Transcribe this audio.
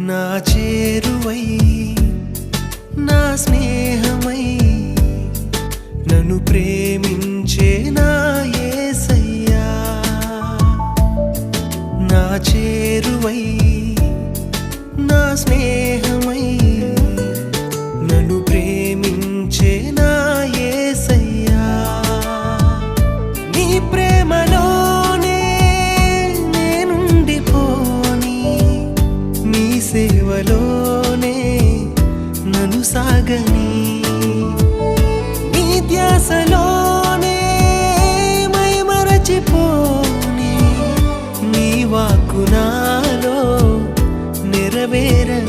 నా చేరువై నా స్నేహమై నన్ను ప్రేమించే నా యేసయ్యా నా చేరువై నా స్నేహమై నన్ను ప్రేమించే నా యేసయ్యా నీ ప్రేమలోనే నేనుండిపోని నీ సేవలోనే నన్ను సాగని నీ ధ్యాసలోనే మై మరచిపోని నీ వాక్కు నాలో నెరవేరని